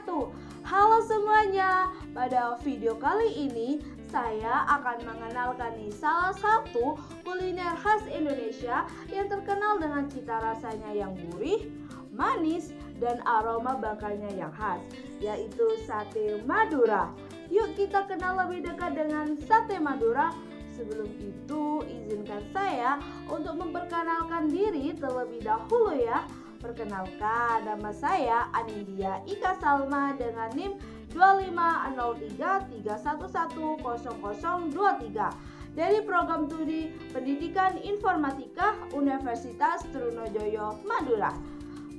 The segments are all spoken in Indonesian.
wabarakatuh. Halo semuanya, pada video kali ini saya akan mengenalkan salah satu kuliner khas Indonesia yang terkenal dengan cita rasanya yang gurih, manis, dan aroma bakarnya yang khas, yaitu sate Madura. Yuk kita kenal lebih dekat dengan sate Madura. Sebelum itu, izinkan saya untuk memperkenalkan diri terlebih dahulu ya. Perkenalkan, nama saya Anindya Ika Salma dengan NIM 250331100023 dari program studi Pendidikan Informatika Universitas Trunojoyo Madura.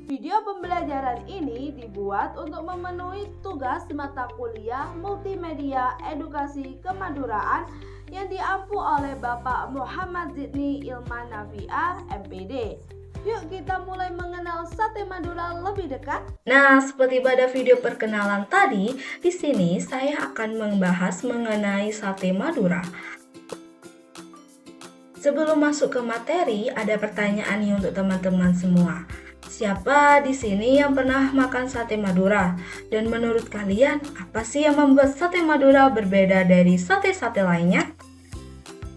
Video pembelajaran ini dibuat untuk memenuhi tugas mata kuliah Multimedia Edukasi Kemaduraan yang diampu oleh Bapak Muhammad Zidni Ilman Nafi'ah, MPD. Yuk kita mulai mengenal sate Madura lebih dekat. Nah, seperti pada video perkenalan tadi, di sini saya akan membahas mengenai sate Madura. Sebelum masuk ke materi, ada pertanyaan nih untuk teman-teman semua. Siapa di sini yang pernah makan sate Madura? Dan menurut kalian, apa sih yang membuat sate Madura berbeda dari sate-sate lainnya?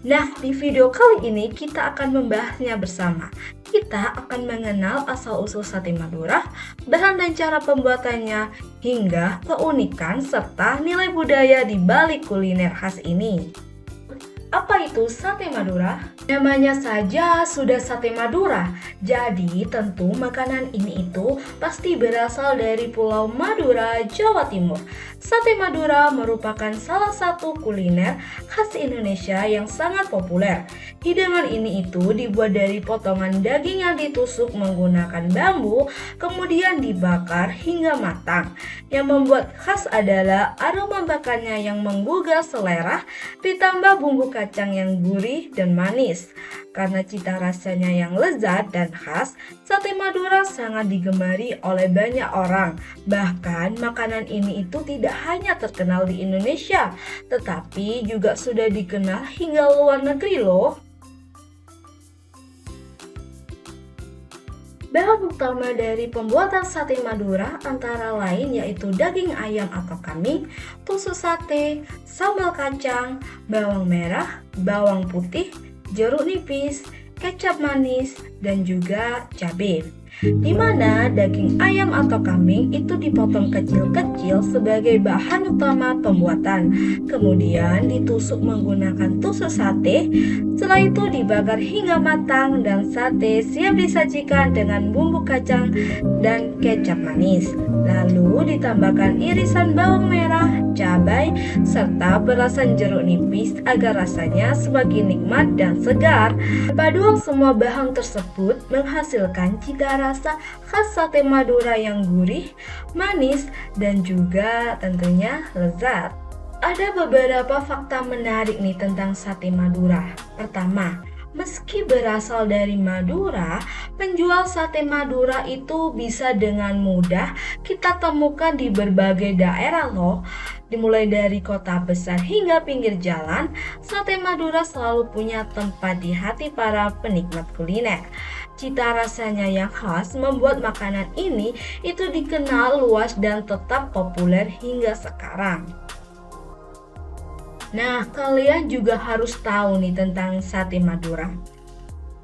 Nah, di video kali ini kita akan membahasnya bersama. Kita akan mengenal asal-usul sate Madura, bahan dan cara pembuatannya, hingga keunikan serta nilai budaya di balik kuliner khas ini. Apa itu sate Madura? Namanya saja sudah sate Madura, jadi tentu makanan ini itu pasti berasal dari Pulau Madura, Jawa Timur. Sate Madura merupakan salah satu kuliner khas Indonesia yang sangat populer. Hidangan ini itu dibuat dari potongan daging yang ditusuk menggunakan bambu, kemudian dibakar hingga matang. Yang membuat khas adalah aroma bakarnya yang menggugah selera, ditambah bumbu kacang yang gurih dan manis. Karena cita rasanya yang lezat dan khas, sate Madura sangat digemari oleh banyak orang. Bahkan makanan ini itu tidak hanya terkenal di Indonesia, tetapi juga sudah dikenal hingga luar negeri loh. Bahan utama dari pembuatan sate Madura antara lain yaitu daging ayam atau kambing, tusuk sate, sambal kacang, bawang merah, bawang putih, jeruk nipis, kecap manis, dan juga cabai. Di mana daging ayam atau kambing itu dipotong kecil-kecil sebagai bahan utama pembuatan. Kemudian ditusuk menggunakan tusuk sate. Setelah itu dibakar hingga matang dan sate siap disajikan dengan bumbu kacang dan kecap manis. Lalu ditambahkan irisan bawang merah, cabai, serta perasan jeruk nipis agar rasanya semakin nikmat dan segar. Perpaduan semua bahan tersebut menghasilkan cita rasa khas sate Madura yang gurih, manis, dan juga tentunya lezat. Ada beberapa fakta menarik nih tentang sate Madura. Pertama, meski berasal dari Madura, penjual sate Madura itu bisa dengan mudah kita temukan di berbagai daerah loh. Dimulai dari kota besar hingga pinggir jalan, sate Madura selalu punya tempat di hati para penikmat kuliner. Cita rasanya yang khas membuat makanan ini itu dikenal luas dan tetap populer hingga sekarang. Nah, kalian juga harus tahu nih tentang sate Madura.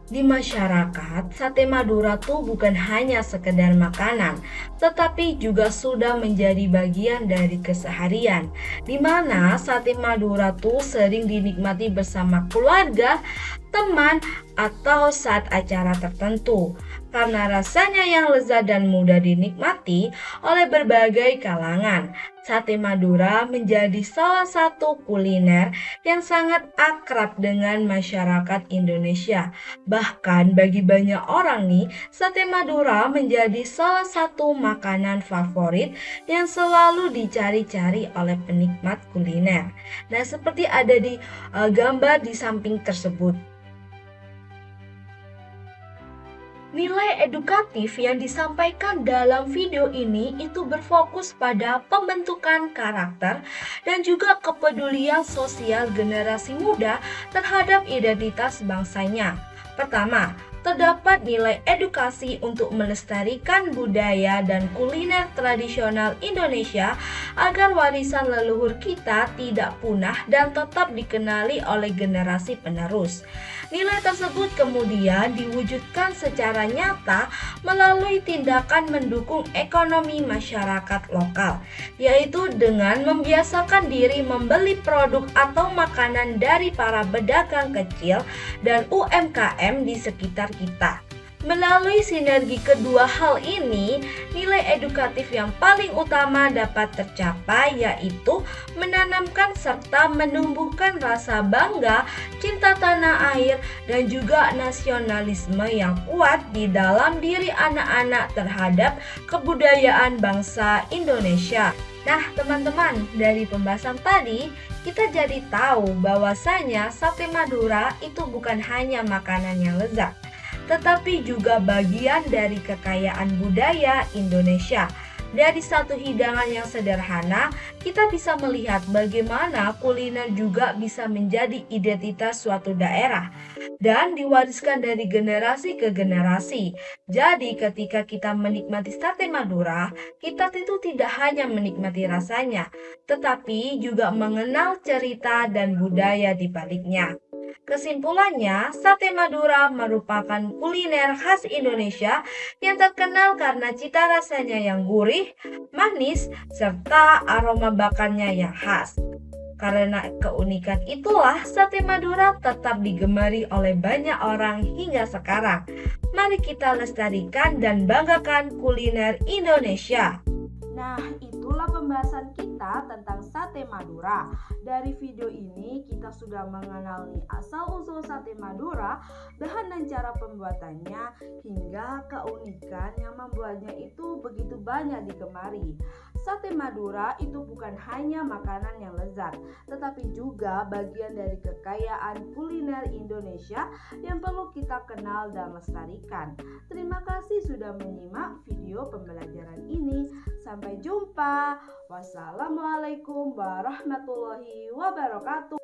Di masyarakat, sate Madura tuh bukan hanya sekedar makanan, tetapi juga sudah menjadi bagian dari keseharian. Di mana sate Madura tuh sering dinikmati bersama keluarga, teman, atau saat acara tertentu. Karena rasanya yang lezat dan mudah dinikmati oleh berbagai kalangan, sate Madura menjadi salah satu kuliner yang sangat akrab dengan masyarakat Indonesia. Bahkan bagi banyak orang nih, sate Madura menjadi salah satu makanan favorit yang selalu dicari-cari oleh penikmat kuliner. Nah, seperti ada di gambar di samping tersebut. Nilai edukatif yang disampaikan dalam video ini itu berfokus pada pembentukan karakter dan juga kepedulian sosial generasi muda terhadap identitas bangsanya. Pertama, terdapat nilai edukasi untuk melestarikan budaya dan kuliner tradisional Indonesia agar warisan leluhur kita tidak punah dan tetap dikenali oleh generasi penerus. Nilai tersebut kemudian diwujudkan secara nyata melalui tindakan mendukung ekonomi masyarakat lokal, yaitu dengan membiasakan diri membeli produk atau makanan dari para pedagang kecil dan UMKM di sekitar kita. Melalui sinergi kedua hal ini, nilai edukatif yang paling utama dapat tercapai yaitu menanamkan serta menumbuhkan rasa bangga, cinta tanah air, dan juga nasionalisme yang kuat di dalam diri anak-anak terhadap kebudayaan bangsa Indonesia. Nah, teman-teman, dari pembahasan tadi, kita jadi tahu bahwasanya sate Madura itu bukan hanya makanan yang lezat, tetapi juga bagian dari kekayaan budaya Indonesia. Dari satu hidangan yang sederhana, kita bisa melihat bagaimana kuliner juga bisa menjadi identitas suatu daerah dan diwariskan dari generasi ke generasi. Jadi ketika kita menikmati sate Madura, kita itu tidak hanya menikmati rasanya, tetapi juga mengenal cerita dan budaya di baliknya. Kesimpulannya, sate Madura merupakan kuliner khas Indonesia yang terkenal karena cita rasanya yang gurih, manis, serta aroma bakarnya yang khas. Karena keunikan itulah sate Madura tetap digemari oleh banyak orang hingga sekarang. Mari kita lestarikan dan banggakan kuliner Indonesia. Nah, itulah pembahasan kita tentang sate Madura. Dari video ini kita sudah mengenal nih asal-usul sate Madura, bahan dan cara pembuatannya, hingga keunikan yang membuatnya itu begitu banyak digemari. Sate Madura itu bukan hanya makanan yang lezat, tetapi juga bagian dari kekayaan kuliner Indonesia yang perlu kita kenal dan lestarikan. Terima kasih sudah menyimak video pembelajaran ini. Sampai jumpa. Wassalamualaikum warahmatullahi wabarakatuh.